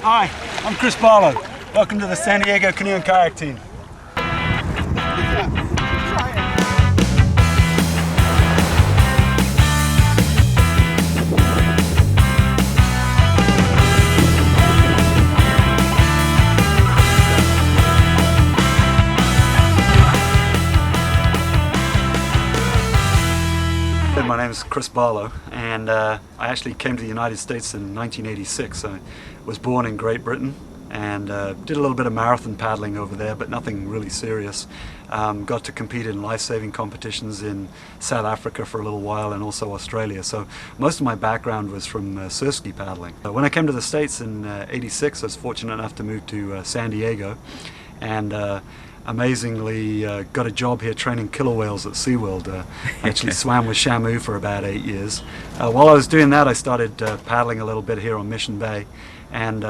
Hi, I'm Chris Barlow. Welcome to the San Diego Canoe and Kayak team. My name is Chris Barlow, and I actually came to the United States in 1986. I was born in Great Britain and did a little bit of marathon paddling over there, but nothing really serious. Got to compete in life-saving competitions in South Africa for a little while, and also Australia. So most of my background was from surf ski paddling. When I came to the States in '86, I was fortunate enough to move to San Diego, and amazingly got a job here training killer whales at SeaWorld. I actually swam with Shamu for about 8 years. While I was doing that, I started paddling a little bit here on Mission Bay, and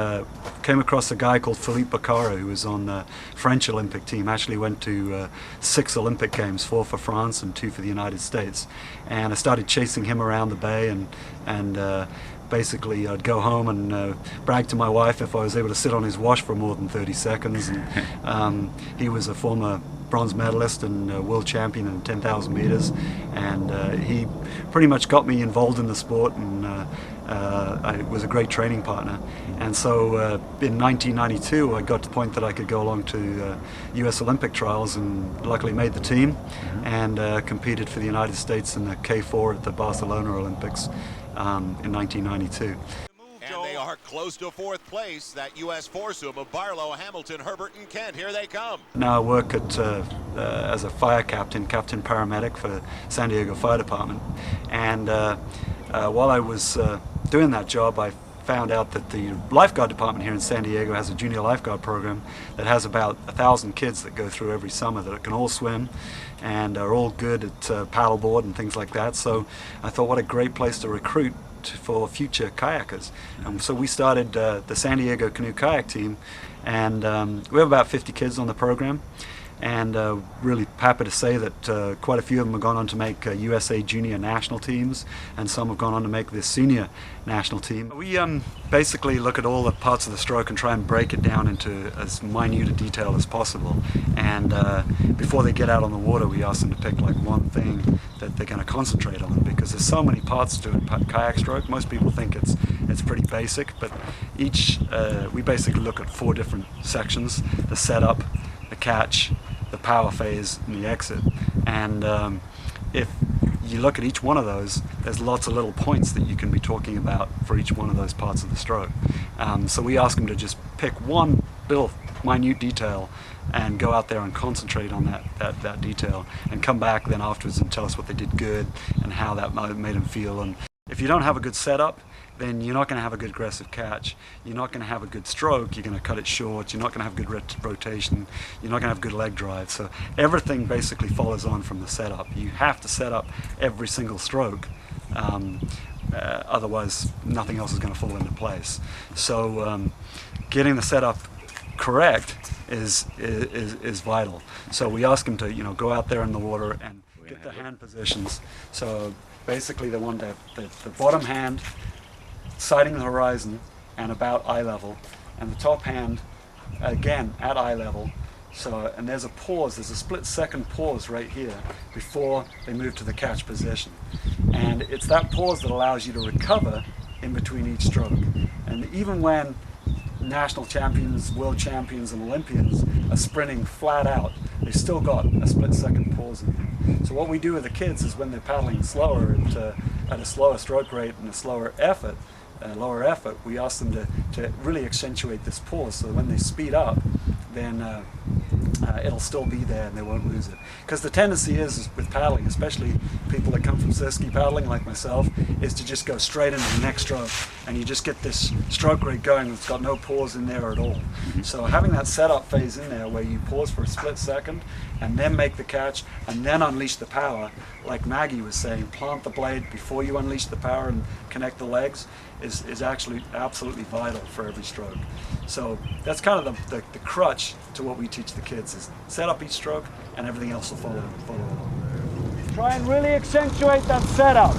came across a guy called Philippe Bacaro, who was on the French Olympic team. Actually went to 6 Olympic Games, 4 for France and 2 for the United States. And I started chasing him around the bay, and basically I'd go home and brag to my wife if I was able to sit on his wash for more than 30 seconds. And he was a former bronze medalist and world champion in 10,000 meters, and he pretty much got me involved in the sport, and I was a great training partner. And so in 1992 I got to the point that I could go along to US Olympic trials, and luckily made the team, and competed for the United States in the K4 at the Barcelona Olympics in 1992. And they are close to 4th place, that U.S. foursome of Barlow, Hamilton, Herbert, and Kent. Here they come. Now I work as a fire captain paramedic for San Diego Fire Department. And while I was doing that job, I found out that the lifeguard department here in San Diego has a junior lifeguard program that has about 1,000 kids that go through every summer that can all swim and are all good at paddleboard and things like that. So I thought, what a great place to recruit for future kayakers. So we started the San Diego Canoe Kayak team, and we have about 50 kids on the program, and really happy to say that quite a few of them have gone on to make USA Junior national teams, and some have gone on to make the senior national team. We basically look at all the parts of the stroke and try and break it down into as minute a detail as possible, and before they get out on the water we ask them to pick like one thing that they're going to concentrate on, because there's so many parts to a kayak stroke. Most people think it's pretty basic, but we basically look at 4 different sections: the setup, the catch, the power phase, and the exit. And if you look at each one of those, there's lots of little points that you can be talking about for each one of those parts of the stroke. So we ask them to just pick one little minute detail and go out there and concentrate on that detail, and come back then afterwards and tell us what they did good and how that made them feel. And if you don't have a good setup, then you're not going to have a good aggressive catch, you're not going to have a good stroke, you're going to cut it short, you're not going to have good rotation, you're not going to have good leg drive. So everything basically follows on from the setup. You have to set up every single stroke, otherwise nothing else is going to fall into place. So getting the setup correct is vital. So we ask them to go out there in the water and get the hand positions. So basically they want to have the bottom hand sighting the horizon and about eye level, and the top hand again at eye level. So, and there's a pause, there's a split-second pause right here before they move to the catch position, and it's that pause that allows you to recover in between each stroke. And even when national champions, world champions, and Olympians are sprinting flat out, they've still got a split-second pause in there. So what we do with the kids is, when they're paddling slower at a slower stroke rate and a slower effort, lower effort, we ask them to really accentuate this pause, so when they speed up, then it'll still be there and they won't lose it. Because the tendency is with paddling, especially people that come from surf ski paddling like myself, is to just go straight into the next stroke, and you just get this stroke rate going that's got no pause in there at all. So having that setup phase in there where you pause for a split second and then make the catch and then unleash the power, like Maggie was saying, plant the blade before you unleash the power and connect the legs, is actually absolutely vital for every stroke. So that's kind of the crutch to what we teach the kids, is set up each stroke and everything else will follow along. Try and really accentuate that setup.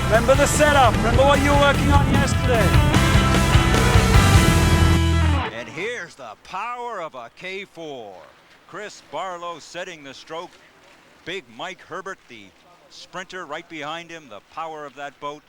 Remember the setup. Remember what you were working on yesterday. And here's the power of a K4. Chris Barlow setting the stroke. Big Mike Herbert, the sprinter, right behind him. The power of that boat.